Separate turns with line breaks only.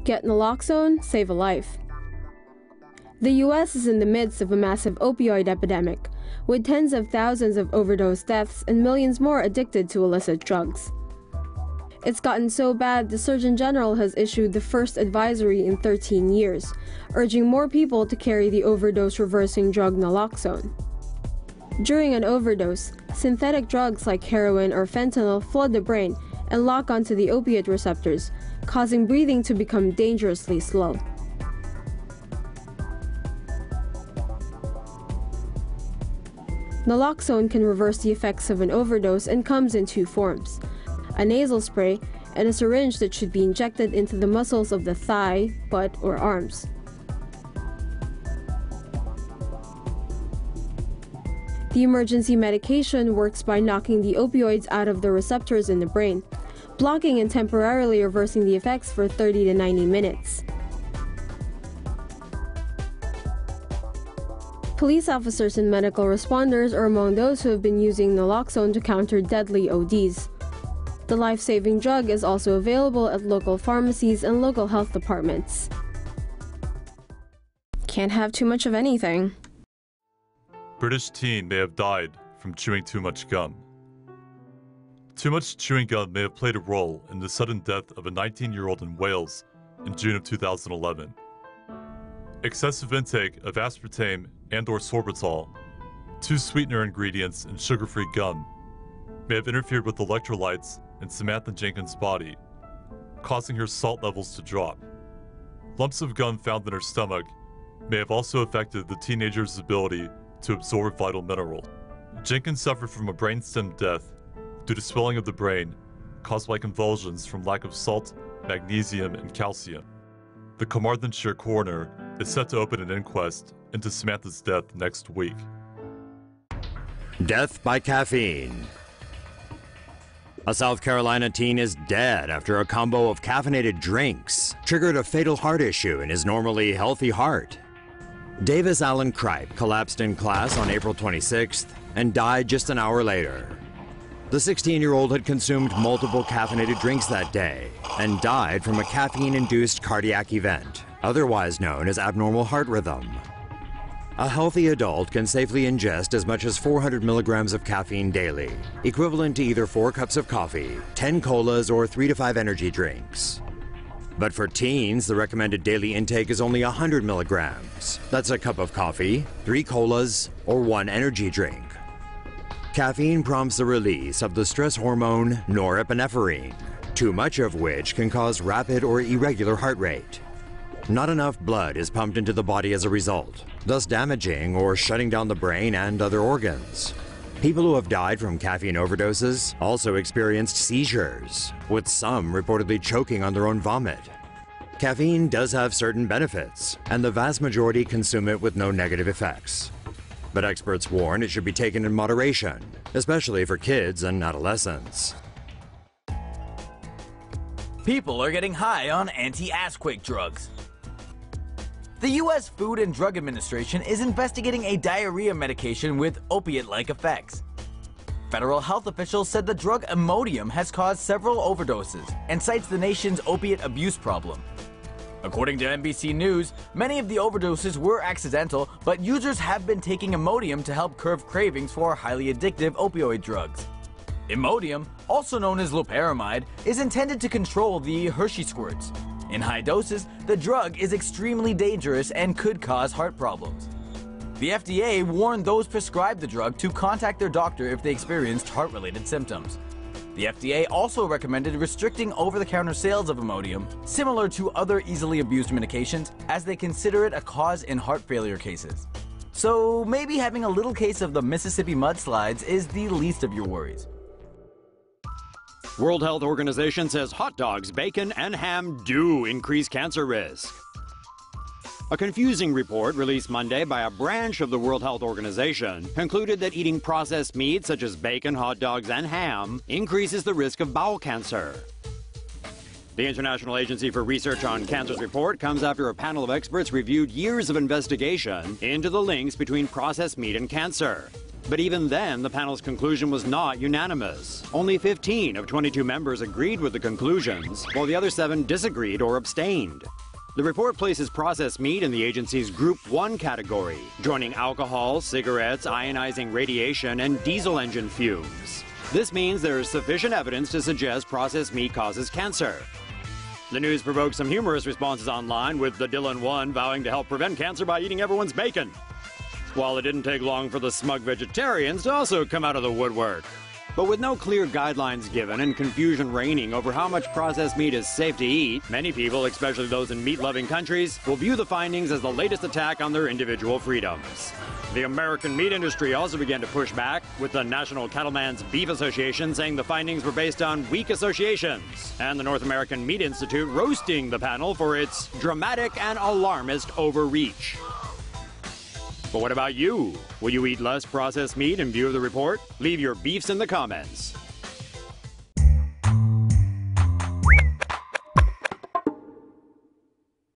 Get Naloxone, save a life. The U.S. is in the midst of a massive opioid epidemic, with tens of thousands of overdose deaths and millions more addicted to illicit drugs. It's gotten so bad the Surgeon General has issued the first advisory in 13 years, urging more people to carry the overdose-reversing drug Naloxone. During an overdose, synthetic drugs like heroin or fentanyl flood the brain and lock onto the opiate receptors, causing breathing to become dangerously slow. Naloxone can reverse the effects of an overdose and comes in two forms: a nasal spray and a syringe that should be injected into the muscles of the thigh, butt, or arms. The emergency medication works by knocking the opioids out of the receptors in the brain, blocking and temporarily reversing the effects for 30 to 90 minutes. Police officers and medical responders are among those who have been using Naloxone to counter deadly ODs. The life-saving drug is also available at local pharmacies and local health departments. Can't have too much of anything.
British teen may have died from chewing too much gum. Too much chewing gum may have played a role in the sudden death of a 19-year-old in Wales in June of 2011. Excessive intake of aspartame and/or sorbitol, two sweetener ingredients in sugar-free gum, may have interfered with electrolytes in Samantha Jenkins' body, causing her salt levels to drop. Lumps of gum found in her stomach may have also affected the teenager's ability to absorb vital mineral. Jenkins suffered from a brainstem death due to swelling of the brain caused by convulsions from lack of salt, magnesium, and calcium. The Carmarthenshire coroner is set to open an inquest into Samantha's death next week.
Death by caffeine. A South Carolina teen is dead after a combo of caffeinated drinks triggered a fatal heart issue in his normally healthy heart. Davis Allen Cripe collapsed in class on April 26th and died just an hour later. The 16-year-old had consumed multiple caffeinated drinks that day and died from a caffeine-induced cardiac event, otherwise known as abnormal heart rhythm. A healthy adult can safely ingest as much as 400 milligrams of caffeine daily, equivalent to either 4 cups of coffee, 10 colas, or 3 to 5 energy drinks. But for teens, the recommended daily intake is only 100 milligrams. That's a cup of coffee, 3 colas, or 1 energy drink. Caffeine prompts the release of the stress hormone norepinephrine, too much of which can cause rapid or irregular heart rate. Not enough blood is pumped into the body as a result, thus damaging or shutting down the brain and other organs. People who have died from caffeine overdoses also experienced seizures, with some reportedly choking on their own vomit. Caffeine does have certain benefits, and the vast majority consume it with no negative effects. But experts warn it should be taken in moderation, especially for kids and adolescents.
People are getting high on anti-assquake drugs. The U.S. Food and Drug Administration is investigating a diarrhea medication with opiate-like effects. Federal health officials said the drug Imodium has caused several overdoses and cites the nation's opiate abuse problem. According to NBC News, many of the overdoses were accidental, but users have been taking Imodium to help curb cravings for highly addictive opioid drugs. Imodium, also known as loperamide, is intended to control the Hershey squirts. In high doses, the drug is extremely dangerous and could cause heart problems. The FDA warned those prescribed the drug to contact their doctor if they experienced heart-related symptoms. The FDA also recommended restricting over-the-counter sales of Imodium, similar to other easily abused medications, as they consider it a cause in heart failure cases. So maybe having a little case of the Mississippi mudslides is the least of your worries.
World Health Organization says hot dogs, bacon, and ham do increase cancer risk. A confusing report released Monday by a branch of the World Health Organization concluded that eating processed meats such as bacon, hot dogs, and ham increases the risk of bowel cancer. The International Agency for Research on Cancer's report comes after a panel of experts reviewed years of investigation into the links between processed meat and cancer. But even then, the panel's conclusion was not unanimous. Only 15 of 22 members agreed with the conclusions, while the other 7 disagreed or abstained. The report places processed meat in the agency's Group 1 category, joining alcohol, cigarettes, ionizing radiation, and diesel engine fumes. This means there is sufficient evidence to suggest processed meat causes cancer. The news provoked some humorous responses online, with the Dylan one vowing to help prevent cancer by eating everyone's bacon. While it didn't take long for the smug vegetarians to also come out of the woodwork. But with no clear guidelines given and confusion reigning over how much processed meat is safe to eat, many people, especially those in meat-loving countries, will view the findings as the latest attack on their individual freedoms. The American meat industry also began to push back, with the National Cattlemen's Beef Association saying the findings were based on weak associations, and the North American Meat Institute roasting the panel for its dramatic and alarmist overreach. But what about you? Will you eat less processed meat in view of the report? Leave your beefs in the comments.